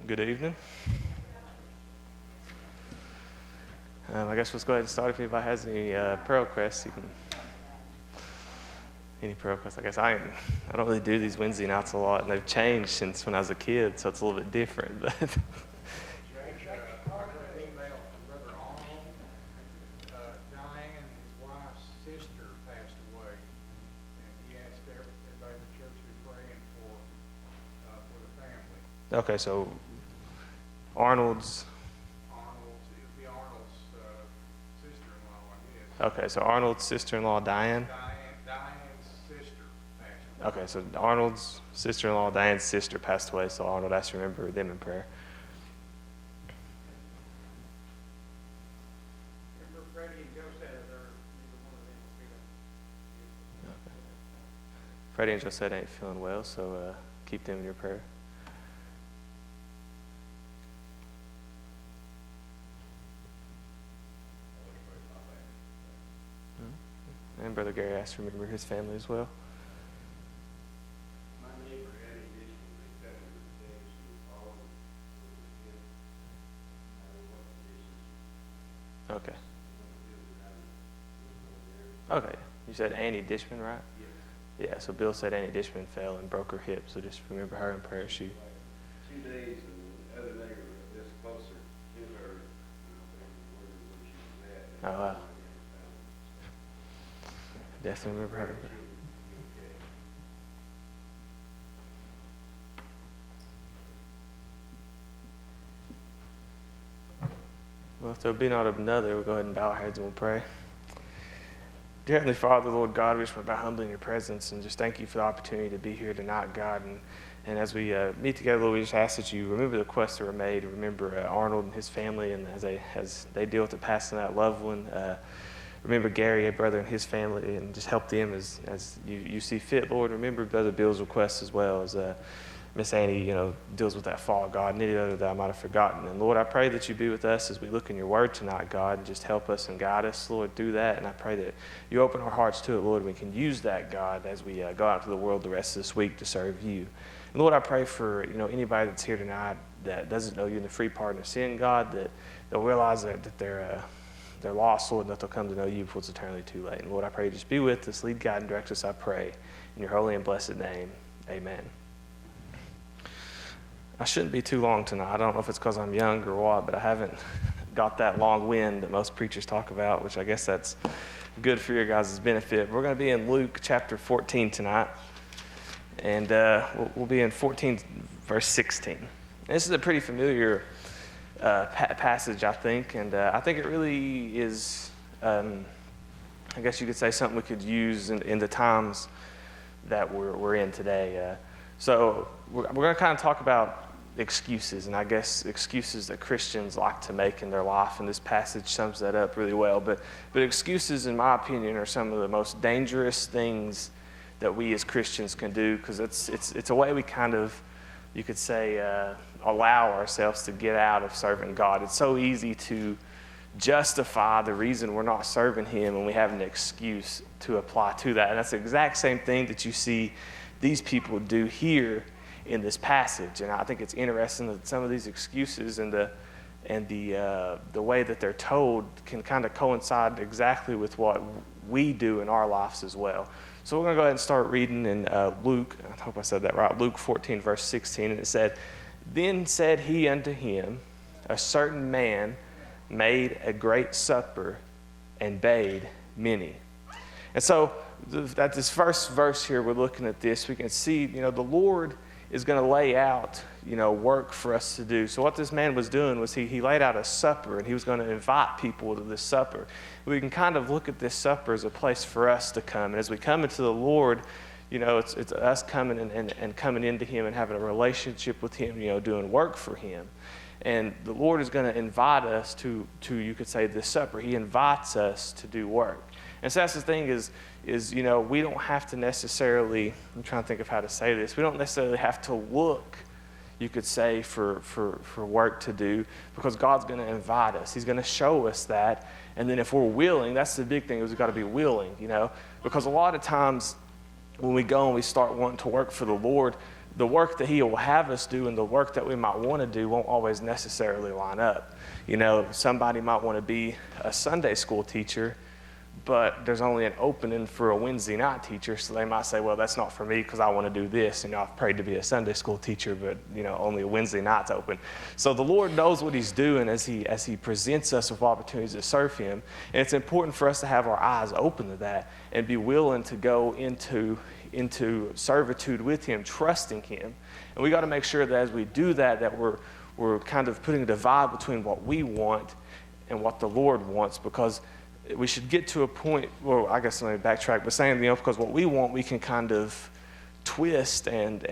Good evening. I guess let's go ahead and start. If anybody has any prayer requests, you can. Any prayer requests? I guess I don't really do these Wednesday nights a lot, and they've changed since when I was a kid, so it's a little bit different. But okay, so Arnold's sister-in-law, I guess. Okay, so Arnold's sister-in-law, Diane's sister passed away. Okay, so Arnold's sister-in-law, Diane's sister passed away, so Arnold has to remember them in prayer. Remember Freddie and Joe said neither one of them. Okay. Freddie and Joe said ain't feeling well, so keep them in your prayer. And Brother Gary asked to remember his family as well. My neighbor had a issue with that today. She was all over the Okay. Okay. You said Annie Dishman, right? Yes. Yeah, so Bill said Annie Dishman fell and broke her hip, so just remember her in prayer. 2 days, and the other neighbor that's closer to her, where she was at. Oh, wow. Definitely remember her. Well, if there be not another, we'll go ahead and bow our heads and we'll pray. Dear Heavenly Father, Lord God, we just want to bow humbly in your presence and just thank you for the opportunity to be here tonight, God. And as we meet together, Lord, we just ask that you remember the requests that were made. Remember Arnold and his family, and as they deal with the passing of that loved one. Remember Gary, a brother, and his family, and just help them as you see fit, Lord. Remember Brother Bill's requests as well as Miss Annie, deals with that fall, God, and any other that I might have forgotten. And Lord, I pray that you be with us as we look in your word tonight, God, and just help us and guide us, Lord, through that. And I pray that you open our hearts to it, Lord, and we can use that, God, as we go out to the world the rest of this week to serve you. And Lord, I pray for, anybody that's here tonight that doesn't know you in the free pardon of sin, God, that they'll realize that they're lost, Lord, and that they'll come to know you before it's eternally too late. And Lord, I pray just be with us, lead, guide, and direct us, I pray. In your holy and blessed name, amen. I shouldn't be too long tonight. I don't know if it's because I'm young or what, but I haven't got that long wind that most preachers talk about, which I guess that's good for your guys' benefit. We're going to be in Luke chapter 14 tonight, and we'll be in 14 verse 16. And this is a pretty familiar passage, I think, and I think it really is, I guess you could say, something we could use in the times that we're in today. So we're going to kind of talk about excuses, and I guess excuses that Christians like to make in their life, and this passage sums that up really well. But excuses, in my opinion, are some of the most dangerous things that we as Christians can do, because it's a way we kind of, you could say, allow ourselves to get out of serving God. It's so easy to justify the reason we're not serving him, and we have an excuse to apply to that. And that's the exact same thing that you see these people do here in this passage. And I think it's interesting that some of these excuses and the way that they're told can kind of coincide exactly with what we do in our lives as well. So we're going to go ahead and start reading in Luke, I hope I said that right, Luke 14, verse 16, and it said, "Then said he unto him, a certain man made a great supper and bade many." And so at this first verse here, we're looking at this, we can see, the Lord is going to lay out, work for us to do. So what this man was doing was he laid out a supper, and he was going to invite people to this supper. We can kind of look at this supper as a place for us to come. And as we come into the Lord, it's us coming and coming into him and having a relationship with him, doing work for him. And the Lord is going to invite us to you could say, this supper. He invites us to do work. And so that's the thing is we don't have to necessarily, I'm trying to think of how to say this, we don't necessarily have to look, you could say, for work to do, because God's going to invite us. He's going to show us that. And then if we're willing, that's the big thing, is we've got to be willing, because a lot of times when we go and we start wanting to work for the Lord, the work that he will have us do and the work that we might want to do won't always necessarily line up. You know, somebody might want to be a Sunday school teacher, but there's only an opening for a Wednesday night teacher, so they might say, well, that's not for me because I want to do this. You know, I've prayed to be a Sunday school teacher, but, you know, only a Wednesday night's open. So the Lord knows what he's doing as he presents us with opportunities to serve him. And it's important for us to have our eyes open to that and be willing to go into servitude with him, trusting him. And we got to make sure that as we do that, that we're kind of putting a divide between what we want and what the Lord wants, because we should get to a point, well, I guess let me backtrack, but saying, you know, because what we want, we can kind of twist and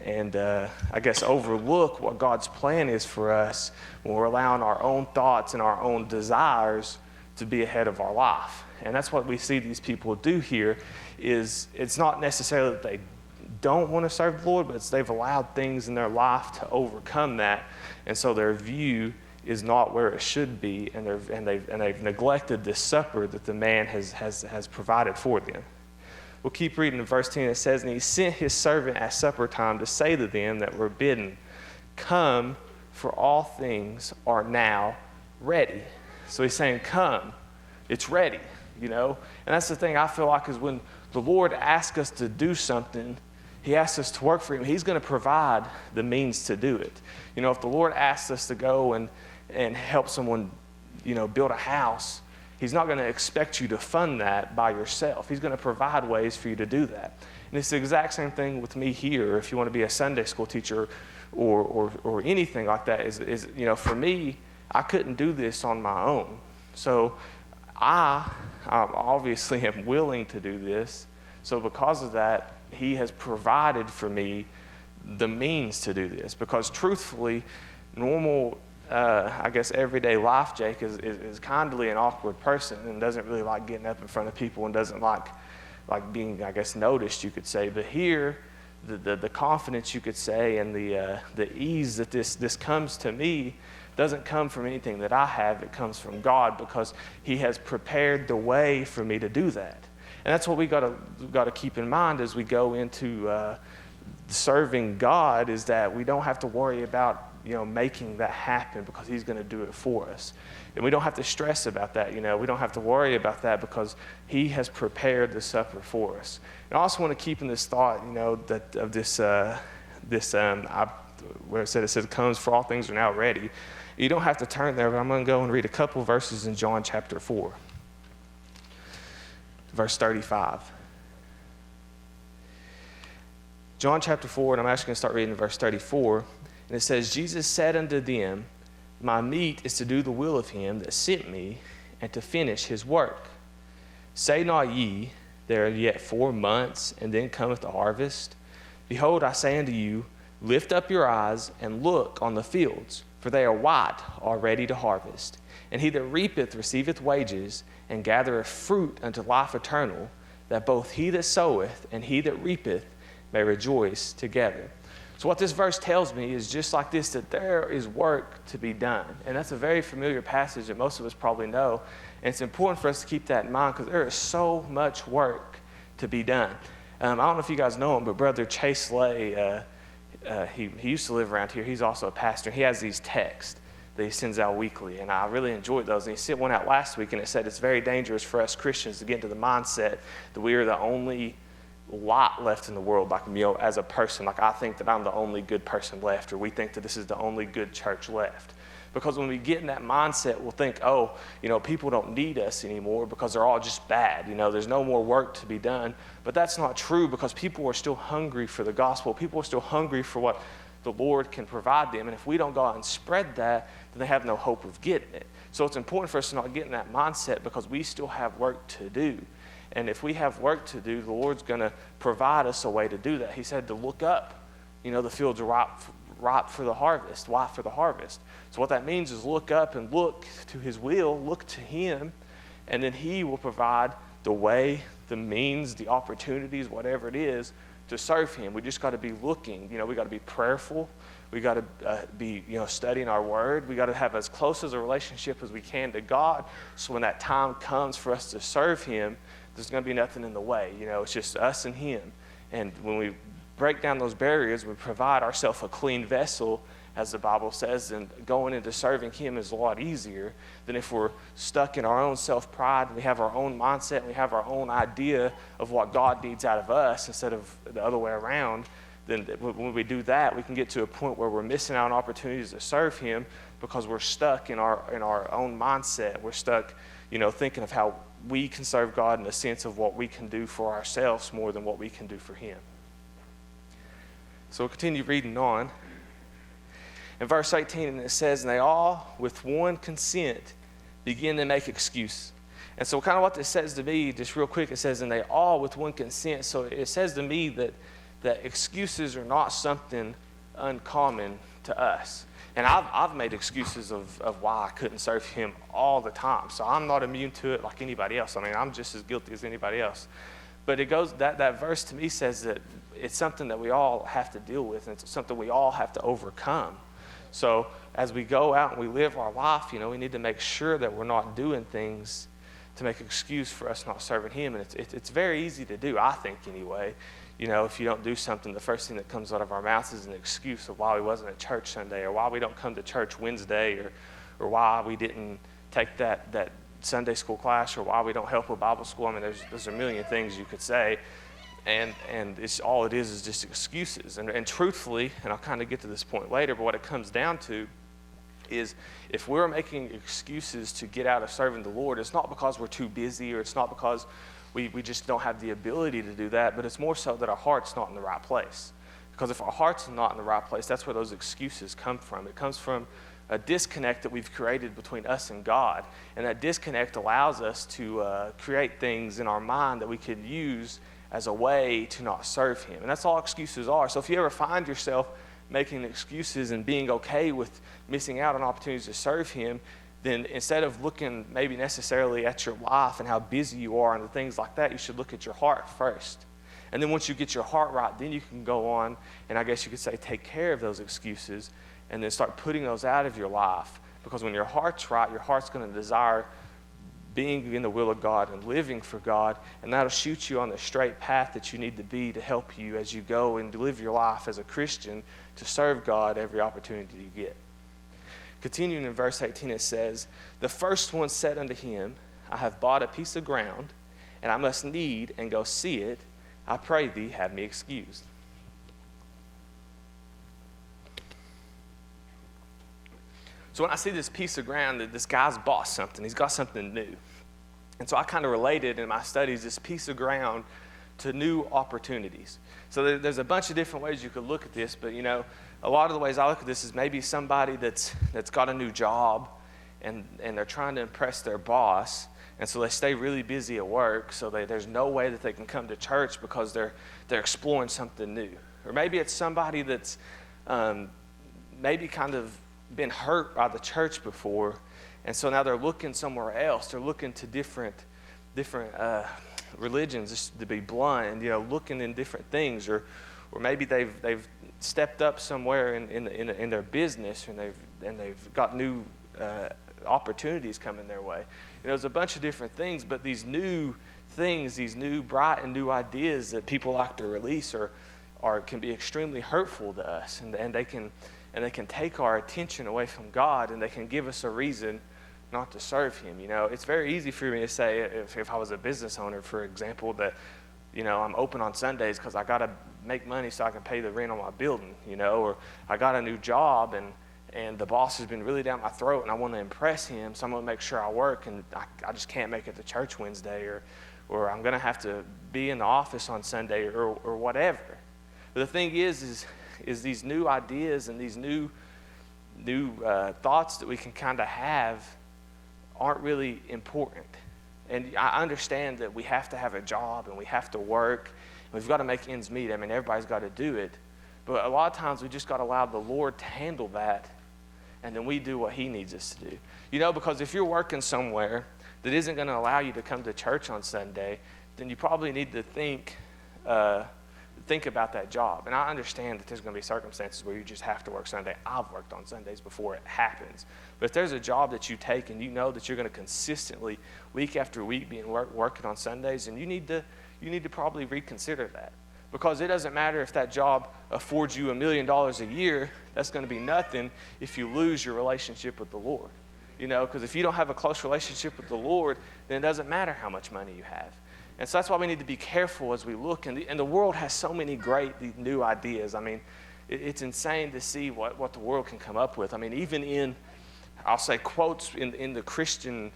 I guess overlook what God's plan is for us when we're allowing our own thoughts and our own desires to be ahead of our life. And that's what we see these people do here. Is it's not necessarily that they don't want to serve the Lord, but it's they've allowed things in their life to overcome that, and so their view is not where it should be, and they've neglected this supper that the man has provided for them. We'll keep reading in verse 10. It says, and he sent his servant at supper time to say to them that were bidden, come, for all things are now ready. So he's saying, come, it's ready, you know. And that's the thing I feel like is when the Lord asks us to do something, he asks us to work for him, he's going to provide the means to do it. You know, if the Lord asks us to go and help someone, you know, build a house, he's not going to expect you to fund that by yourself. He's going to provide ways for you to do that. And it's the exact same thing with me here. If you want to be a Sunday school teacher or anything like that, is you know, for me, I couldn't do this on my own. So I obviously am willing to do this. So because of that, he has provided for me the means to do this. Because truthfully, normal, I guess everyday life, Jake is kindly an awkward person and doesn't really like getting up in front of people and doesn't like being, I guess, noticed, you could say. But here, the confidence, you could say, and the ease that this comes to me doesn't come from anything that I have. It comes from God, because he has prepared the way for me to do that. And that's what we got to keep in mind as we go into serving God, is that we don't have to worry about, you know, making that happen, because he's going to do it for us. And we don't have to stress about that, you know. We don't have to worry about that, because he has prepared the supper for us. And I also want to keep in this thought, you know, that of this where it says comes, for all things are now ready. You don't have to turn there, but I'm going to go and read a couple verses in John chapter 4. Verse 35. John chapter 4, and I'm actually going to start reading verse 34. And it says, Jesus said unto them, my meat is to do the will of him that sent me, and to finish his work. Say not ye, there are yet 4 months, and then cometh the harvest? Behold, I say unto you, lift up your eyes, and look on the fields, for they are white already to harvest. And he that reapeth receiveth wages, and gathereth fruit unto life eternal, that both he that soweth and he that reapeth may rejoice together. So what this verse tells me is just like this, that there is work to be done. And that's a very familiar passage that most of us probably know. And it's important for us to keep that in mind, because there is so much work to be done. I don't know if you guys know him, but Brother Chase Lay, he used to live around here. He's also a pastor. He has these texts that he sends out weekly, and I really enjoyed those. And he sent one out last week, and it said it's very dangerous for us Christians to get into the mindset that we are the only light left in the world, like, you know, as a person. Like, I think that I'm the only good person left, or we think that this is the only good church left. Because when we get in that mindset, we'll think, oh, you know, people don't need us anymore because they're all just bad. You know, there's no more work to be done. But that's not true, because people are still hungry for the gospel. People are still hungry for what the Lord can provide them. And if we don't go out and spread that, then they have no hope of getting it. So it's important for us to not get in that mindset, because we still have work to do. And if we have work to do, the Lord's going to provide us a way to do that. He said to look up. You know, the fields are ripe for the harvest, white for the harvest. So what that means is look up and look to his will, look to him, and then he will provide the way, the means, the opportunities, whatever it is, to serve him. We just got to be looking. You know, we got to be prayerful. We got to be, you know, studying our word. We got to have as close as a relationship as we can to God, so when that time comes for us to serve him, there's going to be nothing in the way. You know, it's just us and him. And when we break down those barriers, we provide ourselves a clean vessel, as the Bible says, and going into serving him is a lot easier than if we're stuck in our own self-pride, we have our own mindset, and we have our own idea of what God needs out of us instead of the other way around. Then when we do that, we can get to a point where we're missing out on opportunities to serve him because we're stuck in our own mindset. We're stuck, thinking of how we can serve God in the sense of what we can do for ourselves more than what we can do for him. So we'll continue reading on. In verse 18, it says, and they all, with one consent, begin to make excuse. And so kind of what this says to me, just real quick, it says, and they all with one consent. So it says to me that excuses are not something uncommon to us. And I've made excuses of why I couldn't serve him all the time. So I'm not immune to it like anybody else. I mean, I'm just as guilty as anybody else. But it goes, that verse to me says that it's something that we all have to deal with, and it's something we all have to overcome. So as we go out and we live our life, we need to make sure that we're not doing things to make an excuse for us not serving him. And it's very easy to do, I think anyway. If you don't do something, the first thing that comes out of our mouths is an excuse of why we wasn't at church Sunday, or why we don't come to church Wednesday, or why we didn't take that Sunday school class, or why we don't help with Bible school. I mean, there's a million things you could say. And it's all it is just excuses. And truthfully, and I'll kind of get to this point later, but what it comes down to is if we're making excuses to get out of serving the Lord, it's not because we're too busy, or it's not because we just don't have the ability to do that, but it's more so that our heart's not in the right place. Because if our heart's not in the right place, that's where those excuses come from. It comes from a disconnect that we've created between us and God. And that disconnect allows us to create things in our mind that we could use as a way to not serve him. And that's all excuses are. So if you ever find yourself making excuses and being okay with missing out on opportunities to serve him, then instead of looking maybe necessarily at your life and how busy you are and the things like that, you should look at your heart first. And then once you get your heart right, then you can go on and I guess you could say take care of those excuses and then start putting those out of your life. Because when your heart's right, your heart's going to desire being in the will of God and living for God, and that'll shoot you on the straight path that you need to be to help you as you go and live your life as a Christian to serve God every opportunity you get. Continuing in verse 18, it says, the first one said unto him, I have bought a piece of ground, and I must need and go see it. I pray thee, have me excused. So when I see this piece of ground, that this guy's bought something, he's got something new. And so I kind of related in my studies this piece of ground to new opportunities. So there's a bunch of different ways you could look at this, but a lot of the ways I look at this is maybe somebody that's got a new job and they're trying to impress their boss, and so they stay really busy at work, so there's no way that they can come to church because they're exploring something new. Or maybe it's somebody that's maybe kind of been hurt by the church before, and so now they're looking somewhere else. They're looking to different religions, just to be blunt, and looking in different things, or maybe they've stepped up somewhere in their business, and they've got new opportunities coming their way. There's a bunch of different things, but these new things, these new bright and new ideas that people like to release can be extremely hurtful to us, and they can take our attention away from God, and they can give us a reason not to serve him. It's very easy for me to say, if I was a business owner, for example, that I'm open on Sundays because I got to make money so I can pay the rent on my building, or I got a new job and the boss has been really down my throat and I want to impress him, so I'm going to make sure I work, and I just can't make it to church Wednesday, or I'm going to have to be in the office on Sunday, or whatever. But the thing is these new ideas and these new thoughts that we can kind of have aren't really important. And I understand that we have to have a job and we have to work and we've got to make ends meet. I mean, everybody's got to do it. But a lot of times we just got to allow the Lord to handle that, and then we do what he needs us to do. Because if you're working somewhere that isn't going to allow you to come to church on Sunday, then you probably need to think about that job. And I understand that there's going to be circumstances where you just have to work Sunday. I've worked on Sundays before it happens. But if there's a job that you take and you know that you're going to consistently, week after week, be working on Sundays, and you need to probably reconsider that. Because it doesn't matter if that job affords you $1 million a year, that's going to be nothing if you lose your relationship with the Lord. Because if you don't have a close relationship with the Lord, then it doesn't matter how much money you have. And so that's why we need to be careful as we look. And the world has so many great new ideas. I mean, it's insane to see what the world can come up with. I mean, even in, I'll say, quotes in the Christian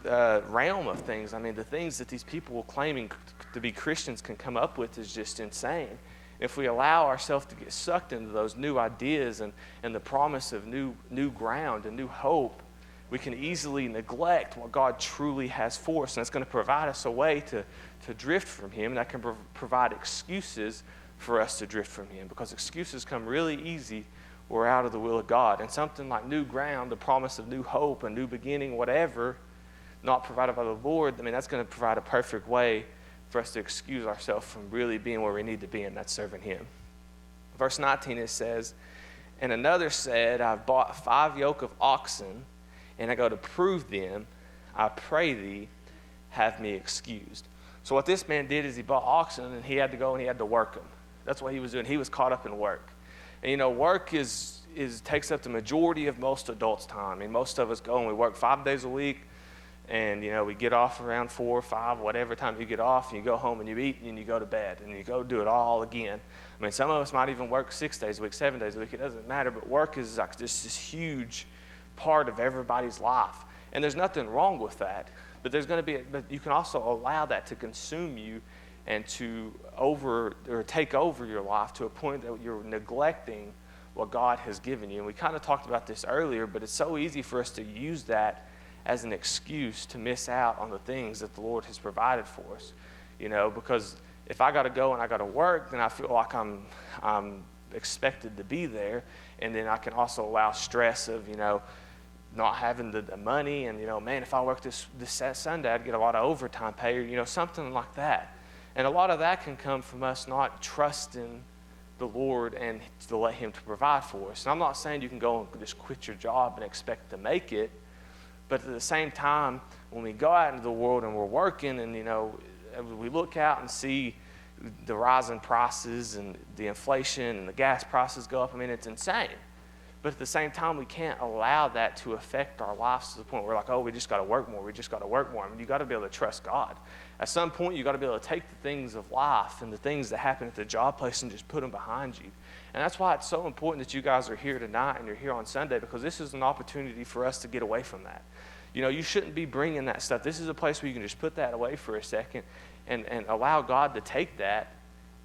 realm of things. I mean, the things that these people claiming to be Christians can come up with is just insane. If we allow ourselves to get sucked into those new ideas and the promise of new ground and new hope, we can easily neglect what God truly has for us. And it's going to provide us a way to drift from Him. And that can provide excuses for us to drift from Him, because excuses come really easy when we're out of the will of God. And something like new ground, the promise of new hope, a new beginning, whatever, not provided by the Lord, I mean, that's going to provide a perfect way for us to excuse ourselves from really being where we need to be, and that's serving Him. Verse 19, it says, "And another said, I've bought 5 yoke of oxen, and I go to prove them. I pray thee, have me excused." So what this man did is he bought oxen, and he had to go and he had to work them. That's what he was doing. He was caught up in work. And work takes up the majority of most adults' time. I mean, most of us go and we work 5 days a week. And, we get off around 4 or 5, whatever time you get off, and you go home and you eat and you go to bed and you go do it all again. I mean, some of us might even work 6 days a week, 7 days a week. It doesn't matter, but work is like this huge part of everybody's life. And there's nothing wrong with that. But but you can also allow that to consume you and to take over your life to a point that you're neglecting what God has given you. And we kind of talked about this earlier, but it's so easy for us to use that as an excuse to miss out on the things that the Lord has provided for us. Because if I got to go and I got to work, then I feel like I'm expected to be there. And then I can also allow stress of, not having the money and, man, if I work this Sunday, I'd get a lot of overtime pay or, something like that. And a lot of that can come from us not trusting the Lord and to let Him to provide for us. And I'm not saying you can go and just quit your job and expect to make it. But at the same time, when we go out into the world and we're working and, we look out and see the rising prices and the inflation and the gas prices go up, I mean, it's insane. But at the same time, we can't allow that to affect our lives to the point where we're like, oh, we just got to work more. We just got to work more. I mean, you got to be able to trust God. At some point, you got to be able to take the things of life and the things that happen at the job place and just put them behind you. And that's why it's so important that you guys are here tonight and you're here on Sunday, because this is an opportunity for us to get away from that. You shouldn't be bringing that stuff. This is a place where you can just put that away for a second and allow God to take that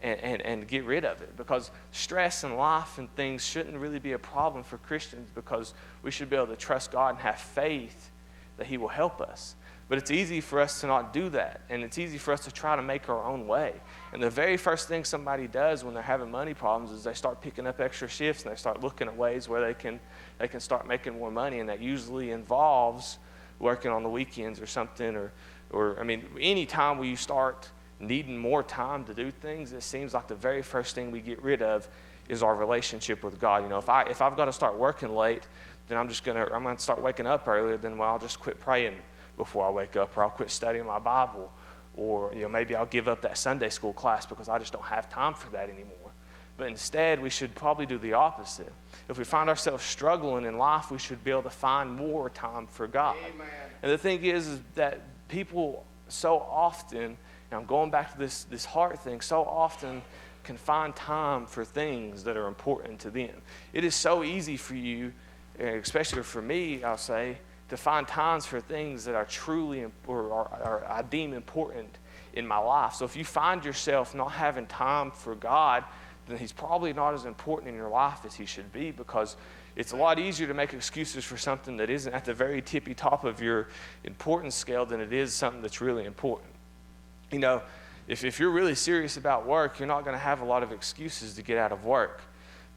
and get rid of it. Because stress and life and things shouldn't really be a problem for Christians, because we should be able to trust God and have faith that He will help us. But it's easy for us to not do that, and it's easy for us to try to make our own way. And the very first thing somebody does when they're having money problems is they start picking up extra shifts and they start looking at ways where they can start making more money, and that usually involves working on the weekends or something, or I mean, any time where you start needing more time to do things, it seems like the very first thing we get rid of is our relationship with God. If I've got to start working late, then I'm gonna start waking up earlier. Then I'll just quit praying before I wake up, or I'll quit studying my Bible, or maybe I'll give up that Sunday school class because I just don't have time for that anymore. But instead, we should probably do the opposite. If we find ourselves struggling in life, we should be able to find more time for God. Amen. And the thing is that people so often, and I'm going back to this heart thing, so often can find time for things that are important to them. It is so easy for you, especially for me, I'll say, to find times for things that are truly, or I deem important in my life. So if you find yourself not having time for God, then He's probably not as important in your life as He should be, because it's a lot easier to make excuses for something that isn't at the very tippy top of your importance scale than it is something that's really important. If you're really serious about work, you're not going to have a lot of excuses to get out of work.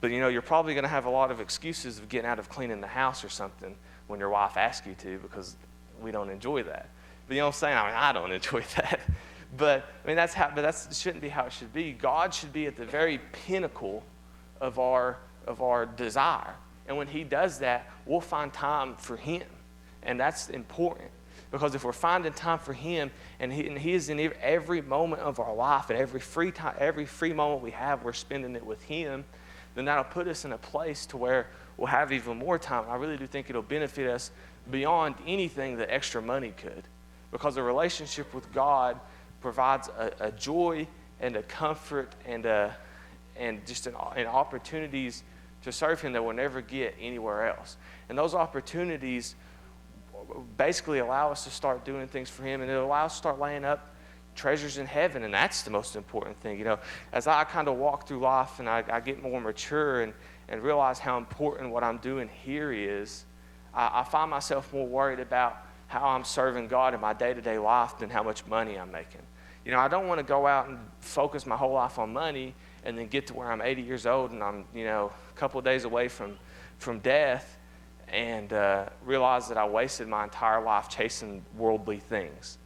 But, you're probably going to have a lot of excuses of getting out of cleaning the house or something when your wife asks you to, because we don't enjoy that. But you know what I'm saying? I don't enjoy that. But that shouldn't be how it should be. God should be at the very pinnacle of our desire. And when He does that, we'll find time for Him. And that's important. Because if we're finding time for him, and he is in every moment of our life, and every free time, every free moment we have, we're spending it with him, then that'll put us in a place to where we'll have even more time. I really do think it'll benefit us beyond anything that extra money could. Because a relationship with God provides a joy and a comfort and just an opportunities to serve him that we'll never get anywhere else. And those opportunities basically allow us to start doing things for him, and it allows us to start laying up treasures in heaven, and that's the most important thing. As I kind of walk through life and I get more mature and realize how important what I'm doing here is, I find myself more worried about how I'm serving God in my day-to-day life than how much money I'm making. I don't want to go out and focus my whole life on money and then get to where I'm 80 years old and I'm, a couple of days away from death and realize that I wasted my entire life chasing worldly things.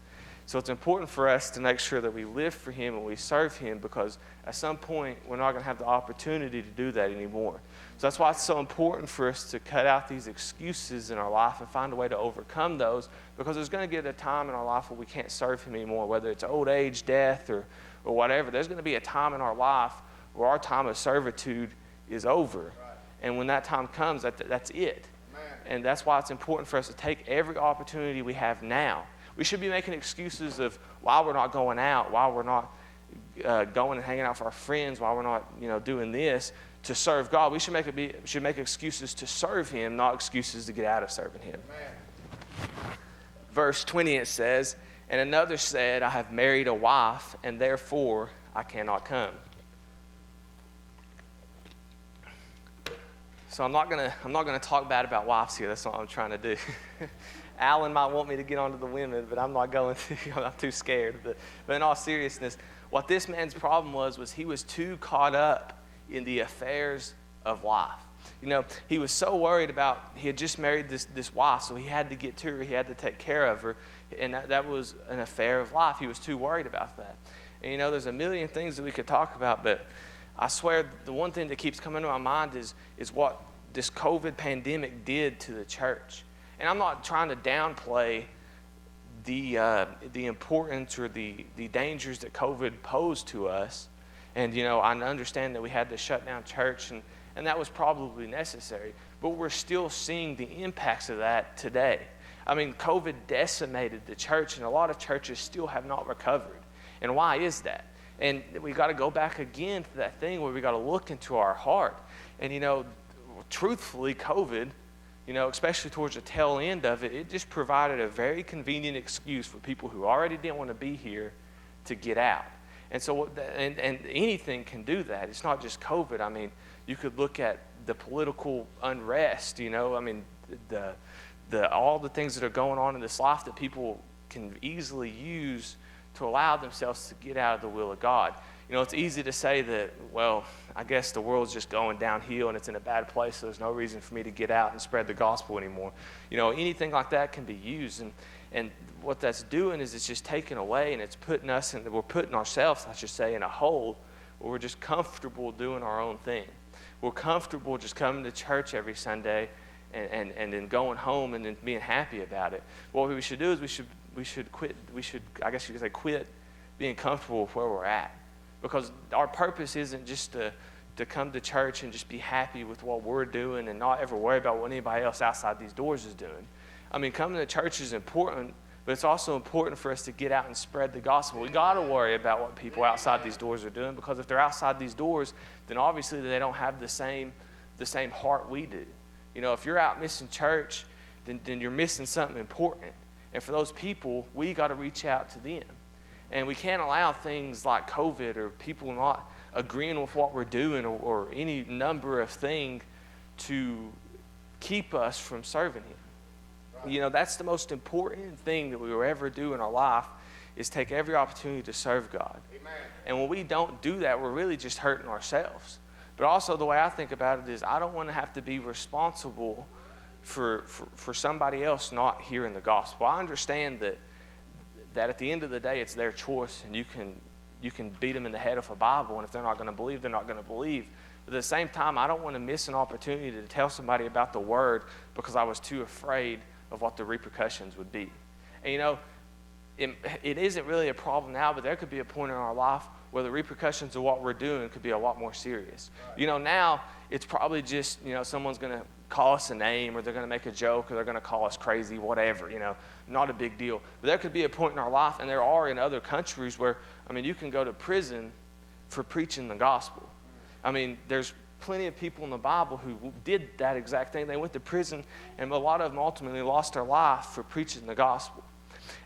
So it's important for us to make sure that we live for him and we serve him, because at some point we're not going to have the opportunity to do that anymore. So that's why it's so important for us to cut out these excuses in our life and find a way to overcome those, because there's going to get a time in our life where we can't serve him anymore, whether it's old age, death, or whatever. There's going to be a time in our life where our time of servitude is over. Right. And when that time comes, that's it. And that's why it's important for us to take every opportunity we have now. We should be making excuses of why we're not going out, why we're not going and hanging out with our friends, why we're not doing this to serve God. We should make excuses to serve him, not excuses to get out of serving him. Amen. Verse 20, it says, "And another said, I have married a wife, and therefore I cannot come." So I'm not gonna talk bad about wives here. That's not what I'm trying to do. Alan might want me to get onto the women, but I'm not going to. I'm too scared. But in all seriousness, what this man's problem was he was too caught up in the affairs of life. He was so worried about, he had just married this wife, so he had to get to her, he had to take care of her, and that was an affair of life. He was too worried about that. And there's a million things that we could talk about, but I swear the one thing that keeps coming to my mind is what this COVID pandemic did to the church. And I'm not trying to downplay the importance or the dangers that COVID posed to us. And, I understand that we had to shut down church, and that was probably necessary. But we're still seeing the impacts of that today. I mean, COVID decimated the church, and a lot of churches still have not recovered. And why is that? And we got to go back again to that thing where we got to look into our heart. And, truthfully, COVID, especially towards the tail end of it, it just provided a very convenient excuse for people who already didn't want to be here to get out. And so, and anything can do that. It's not just COVID. I mean, you could look at the political unrest, I mean, all the things that are going on in this life that people can easily use to allow themselves to get out of the will of God. It's easy to say that, well, I guess the world's just going downhill and it's in a bad place, so there's no reason for me to get out and spread the gospel anymore. Anything like that can be used. And what that's doing is it's just taking away, and it's putting us, and we're putting ourselves, I should say, in a hole where we're just comfortable doing our own thing. We're comfortable just coming to church every Sunday and then going home and then being happy about it. What we should do is we should quit, I guess you could say, quit being comfortable with where we're at. Because our purpose isn't just to come to church and just be happy with what we're doing and not ever worry about what anybody else outside these doors is doing. I mean, coming to church is important, but it's also important for us to get out and spread the gospel. We got to worry about what people outside these doors are doing, because if they're outside these doors, then obviously they don't have the same heart we do. If you're out missing church, then you're missing something important. And for those people, we got to reach out to them. And we can't allow things like COVID or people not agreeing with what we're doing or any number of things to keep us from serving him. Right. That's the most important thing that we will ever do in our life, is take every opportunity to serve God. Amen. And when we don't do that, we're really just hurting ourselves. But also the way I think about it is I don't want to have to be responsible for somebody else not hearing the gospel. I understand that at the end of the day, it's their choice, and you can beat them in the head with a Bible, and if they're not going to believe, they're not going to believe. But at the same time, I don't want to miss an opportunity to tell somebody about the Word because I was too afraid of what the repercussions would be. And it isn't really a problem now, but there could be a point in our life where the repercussions of what we're doing could be a lot more serious. Right. Now it's probably just, someone's going to call us a name, or they're going to make a joke, or they're going to call us crazy, whatever, not a big deal. But there could be a point in our life, and there are in other countries where, you can go to prison for preaching the gospel. There's plenty of people in the Bible who did that exact thing. They went to prison, and a lot of them ultimately lost their life for preaching the gospel.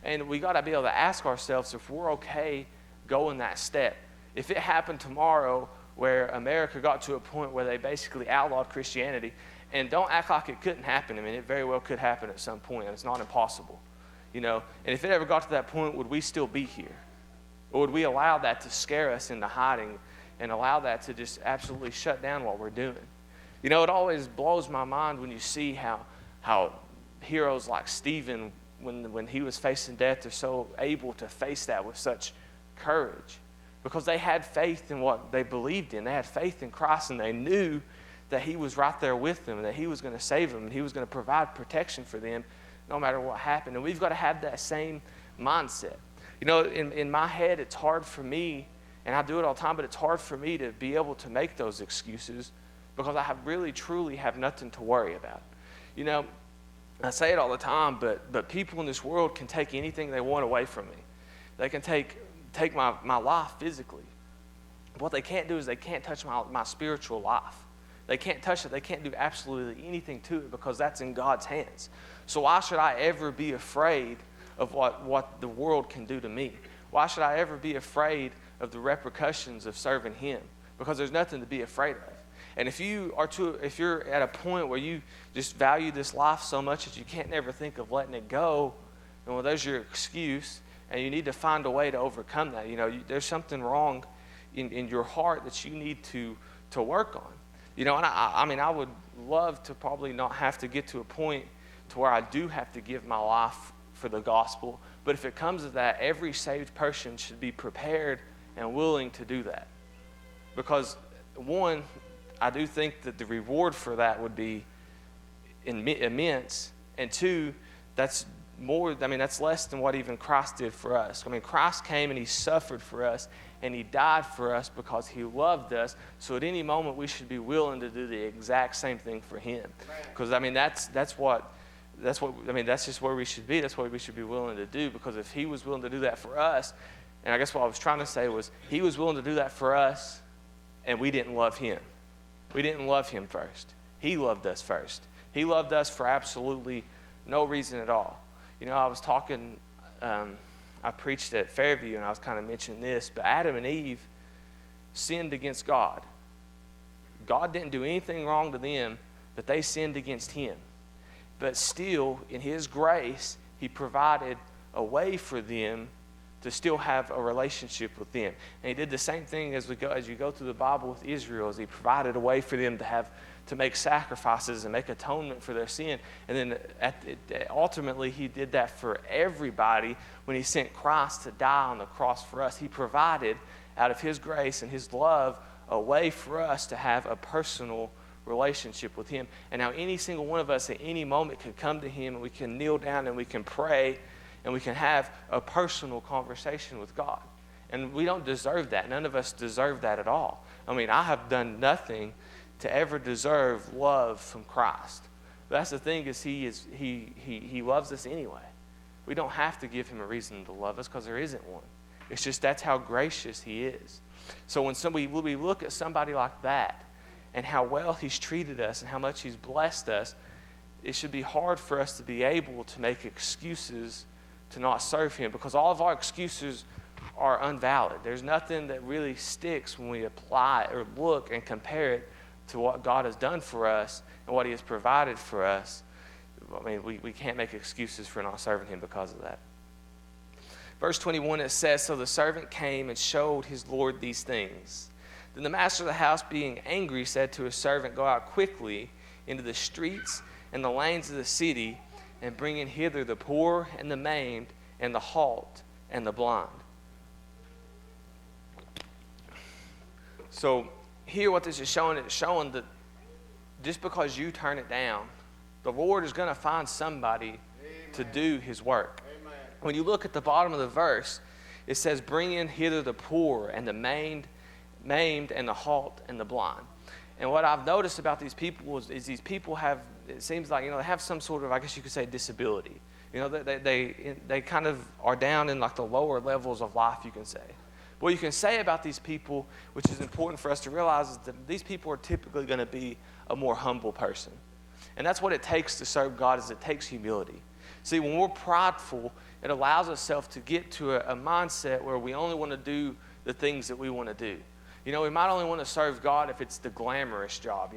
And we got to be able to ask ourselves if we're okay going that step. If it happened tomorrow where America got to a point where they basically outlawed Christianity, and don't act like it couldn't happen. It very well could happen at some point, and it's not impossible. And if it ever got to that point, would we still be here? Or would we allow that to scare us into hiding and allow that to just absolutely shut down what we're doing? It always blows my mind when you see how heroes like Stephen, when he was facing death, are so able to face that with such courage, because they had faith in what they believed in. They had faith in Christ, and they knew that he was right there with them, and that he was going to save them, and he was going to provide protection for them no matter what happened. And we've got to have that same mindset. In my head, it's hard for me, and I do it all the time, but it's hard for me to be able to make those excuses because I really, truly have nothing to worry about. I say it all the time, but people in this world can take anything they want away from me. They can take my life physically. What they can't do is they can't touch my spiritual life. They can't touch it. They can't do absolutely anything to it because that's in God's hands. So why should I ever be afraid of what the world can do to me? Why should I ever be afraid of the repercussions of serving him? Because there's nothing to be afraid of. And if you're at a point where you just value this life so much that you can't never think of letting it go, then there's your excuse, and you need to find a way to overcome that. There's something wrong in your heart that you need to work on. And I would love to probably not have to get to a point to where I do have to give my life for the gospel. But if it comes to that, every saved person should be prepared and willing to do that. Because one, I do think that the reward for that would be immense. And two, that's less than what even Christ did for us. Christ came and he suffered for us, and he died for us because he loved us. So at any moment we should be willing to do the exact same thing for him. Because that's just where we should be. That's what we should be willing to do. Because if he was willing to do that for us, and I guess what I was trying to say was he was willing to do that for us, and we didn't love him. We didn't love him first. He loved us first. He loved us for absolutely no reason at all. I was talking, I preached at Fairview, and I was kind of mentioning this, but Adam and Eve sinned against God. God didn't do anything wrong to them, but they sinned against him. But still, in his grace, he provided a way for them to still have a relationship with them. And he did the same thing as you go through the Bible with Israel, as he provided a way for them to make sacrifices and make atonement for their sin. And then ultimately he did that for everybody when he sent Christ to die on the cross for us. He provided, out of his grace and his love, a way for us to have a personal relationship with him. And now any single one of us at any moment can come to him, and we can kneel down and we can pray, and we can have a personal conversation with God. And we don't deserve that. None of us deserve that at all. I have done nothing to ever deserve love from Christ. But that's the thing, is he loves us anyway. We don't have to give him a reason to love us, because there isn't one. It's just that's how gracious he is. So when we look at somebody like that, and how well he's treated us and how much he's blessed us, it should be hard for us to be able to make excuses to not serve him, because all of our excuses are invalid. There's nothing that really sticks when we apply or look and compare it to what God has done for us and what he has provided for us. We can't make excuses for not serving him because of that. Verse 21, it says, "So the servant came and showed his Lord these things. Then the master of the house, being angry, said to his servant, Go out quickly into the streets and the lanes of the city, and bring in hither the poor and the maimed and the halt and the blind." So here what this is showing, it's showing that just because you turn it down, the Lord is going to find somebody to do his work. When you look at the bottom of the verse, it says, bring in hither the poor and the maimed and the halt and the blind. And what I've noticed about these people is these people have, it seems like, they have some sort of, I guess you could say, disability. They kind of are down in like the lower levels of life, you can say. What you can say about these people, which is important for us to realize, is that these people are typically going to be a more humble person. And that's what it takes to serve God, is it takes humility. See, when we're prideful, it allows ourselves to get to a mindset where we only want to do the things that we want to do. We might only want to serve God if it's the glamorous job,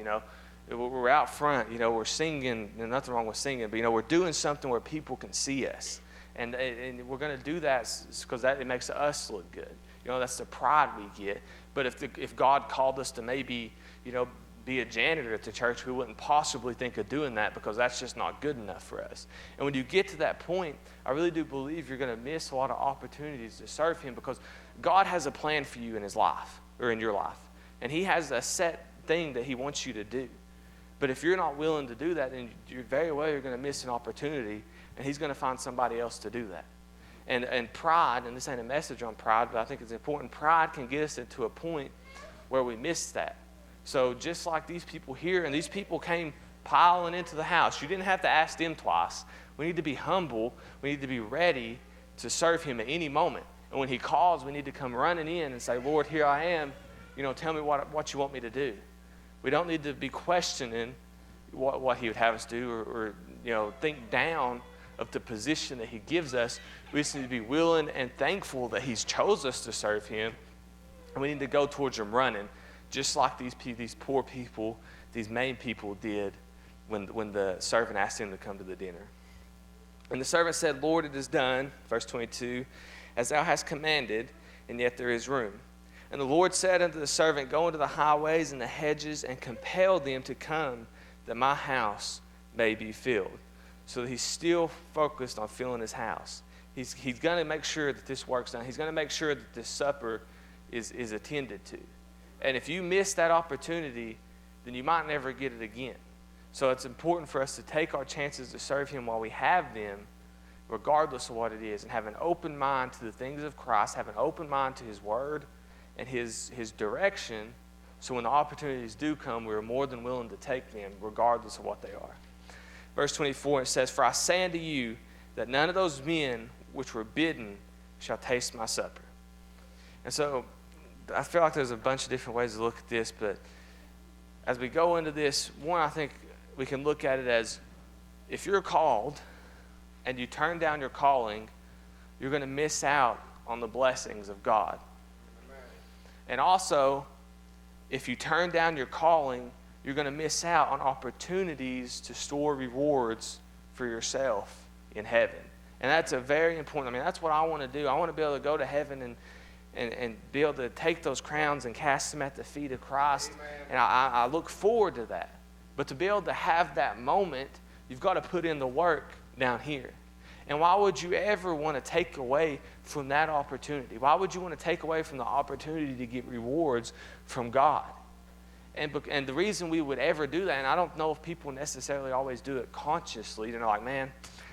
We're out front, we're singing, and nothing wrong with singing, but, we're doing something where people can see us. And we're going to do that because it makes us look good. That's the pride we get. But if God called us to maybe, be a janitor at the church, we wouldn't possibly think of doing that because that's just not good enough for us. And when you get to that point, I really do believe you're going to miss a lot of opportunities to serve Him, because God has a plan for you in His life, or in your life. And He has a set thing that He wants you to do. But if you're not willing to do that, then you're going to miss an opportunity, and He's going to find somebody else to do that. And pride, and this ain't a message on pride, but I think it's important, pride can get us into a point where we miss that. So just like these people here, and these people came piling into the house, you didn't have to ask them twice. We need to be humble. We need to be ready to serve Him at any moment. And when He calls, we need to come running in and say, Lord, here I am. Tell me what you want me to do. We don't need to be questioning what He would have us do, or think down of the position that He gives us. We just need to be willing and thankful that He's chose us to serve Him. And we need to go towards Him running, just like these poor people, these main people did when the servant asked him to come to the dinner. And the servant said, Lord, it is done, verse 22, as thou hast commanded, and yet there is room. And the Lord said unto the servant, go into the highways and the hedges, and compel them to come, that my house may be filled. So he's still focused on filling his house. He's going to make sure that this works out. He's going to make sure that this supper is attended to. And if you miss that opportunity, then you might never get it again. So it's important for us to take our chances to serve Him while we have them, regardless of what it is, and have an open mind to the things of Christ, have an open mind to His Word and His direction, so when the opportunities do come, we're more than willing to take them, regardless of what they are. Verse 24, it says, for I say unto you that none of those men which were bidden shall taste my supper. And so I feel like there's a bunch of different ways to look at this, but as we go into this, one, I think we can look at it as, if you're called and you turn down your calling, you're going to miss out on the blessings of God. And also, if you turn down your calling, you're going to miss out on opportunities to store rewards for yourself in heaven. And that's a very important, that's what I want to do. I want to be able to go to heaven and be able to take those crowns and cast them at the feet of Christ. Amen. And I look forward to that. But to be able to have that moment, you've got to put in the work down here. And why would you ever want to take away from that opportunity? Why would you want to take away from the opportunity to get rewards from God? And the reason we would ever do that, and I don't know if people necessarily always do it consciously, they're like, man,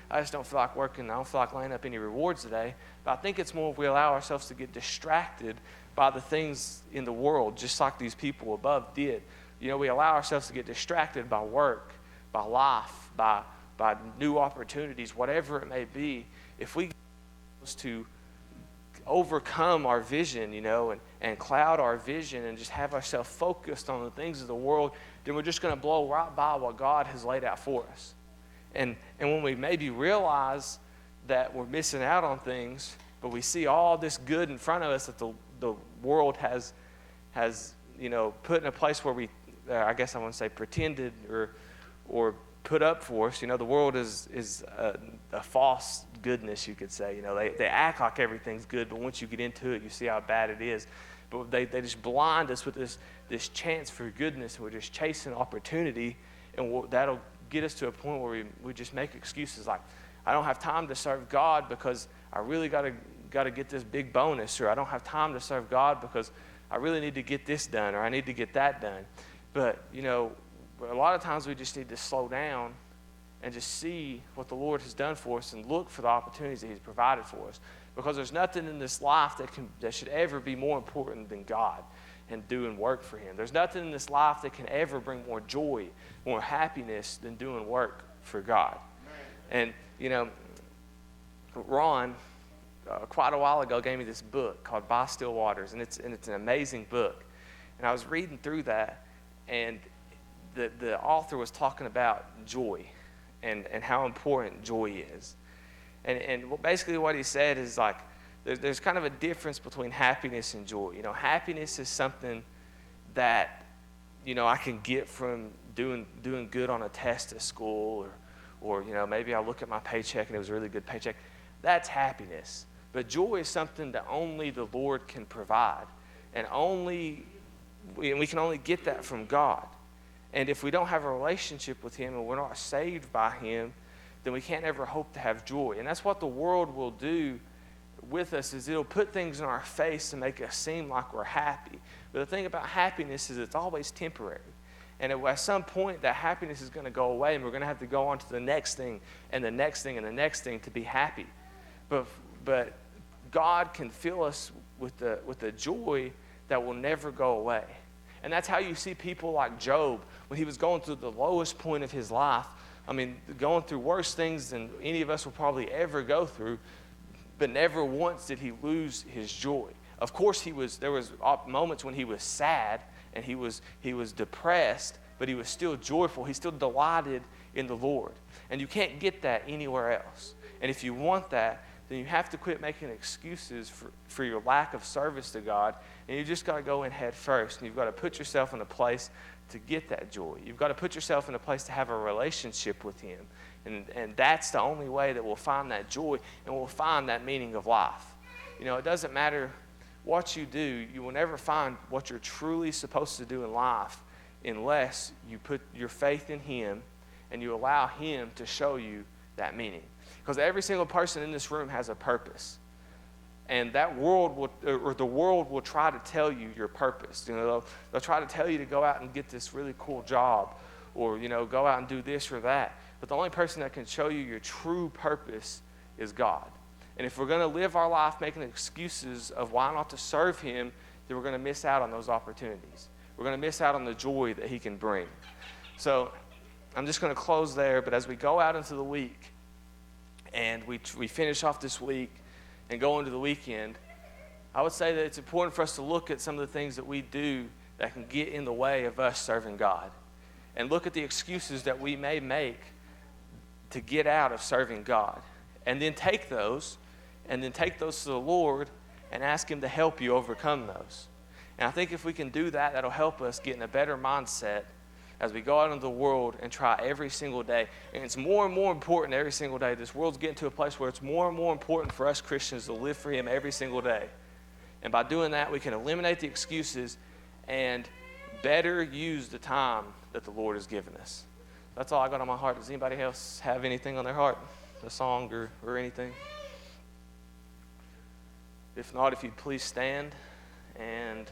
I just don't feel like working. I don't feel like laying up any rewards today. But I think it's more if we allow ourselves to get distracted by the things in the world, just like these people above did. We allow ourselves to get distracted by work, by life, by new opportunities, whatever it may be. If we to overcome our vision, and cloud our vision and just have ourselves focused on the things of the world, then we're just going to blow right by what God has laid out for us. And when we maybe realize that we're missing out on things, but we see all this good in front of us that the world has put in a place where we, I guess I want to say pretended or put up for us. The world is a false goodness, you could say. They act like everything's good, but once you get into it, you see how bad it is. But they just blind us with this chance for goodness, and we're just chasing opportunity, and that'll get us to a point where we just make excuses like, I don't have time to serve God because I really got to get this big bonus, or I don't have time to serve God because I really need to get this done, or I need to get that done. But, a lot of times we just need to slow down and just see what the Lord has done for us and look for the opportunities that he's provided for us. Because there's nothing in this life that should ever be more important than God and doing work for him. There's nothing in this life that can ever bring more joy, more happiness than doing work for God. And, Ron, quite a while ago, gave me this book called By Still Waters, and it's an amazing book. And I was reading through that, and the author was talking about joy and how important joy is. And basically what he said is like, there's kind of a difference between happiness and joy. Happiness is something that, I can get from doing good on a test at school, or maybe I look at my paycheck and it was a really good paycheck. That's happiness. But joy is something that only the Lord can provide. And we can only get that from God. And if we don't have a relationship with him and we're not saved by him, then we can't ever hope to have joy. And that's what the world will do with us, is it'll put things in our face to make us seem like we're happy. But the thing about happiness is it's always temporary. And at some point, that happiness is going to go away, and we're going to have to go on to the next thing and the next thing and the next thing to be happy. But God can fill us with the joy that will never go away. And that's how you see people like Job, when he was going through the lowest point of his life. I mean, going through worse things than any of us will probably ever go through, but never once did he lose his joy. Of course, there was moments when he was sad and he was depressed, but he was still joyful. He still delighted in the Lord. And you can't get that anywhere else. And if you want that, then you have to quit making excuses for your lack of service to God, and you just got to go in head first, and you've got to put yourself in a place to get that joy. You've got to put yourself in a place to have a relationship with him, and that's the only way that we'll find that joy and we'll find that meaning of life. It doesn't matter what you do, you will never find what you're truly supposed to do in life unless you put your faith in him and you allow him to show you that meaning. Because every single person in this room has a purpose. And the world will try to tell you your purpose. They'll try to tell you to go out and get this really cool job, or, go out and do this or that. But the only person that can show you your true purpose is God. And if we're going to live our life making excuses of why not to serve him, then we're going to miss out on those opportunities. We're going to miss out on the joy that he can bring. So I'm just going to close there, but as we go out into the week, and we finish off this week and go into the weekend, I would say that it's important for us to look at some of the things that we do that can get in the way of us serving God, and look at the excuses that we may make to get out of serving God, and then take those to the Lord and ask him to help you overcome those. And I think if we can do that, that'll help us get in a better mindset as we go out into the world and try every single day. And it's more and more important every single day. This world's getting to a place where it's more and more important for us Christians to live for him every single day. And by doing that, we can eliminate the excuses and better use the time that the Lord has given us. That's all I got on my heart. Does anybody else have anything on their heart? A song or anything? If not, if you'd please stand and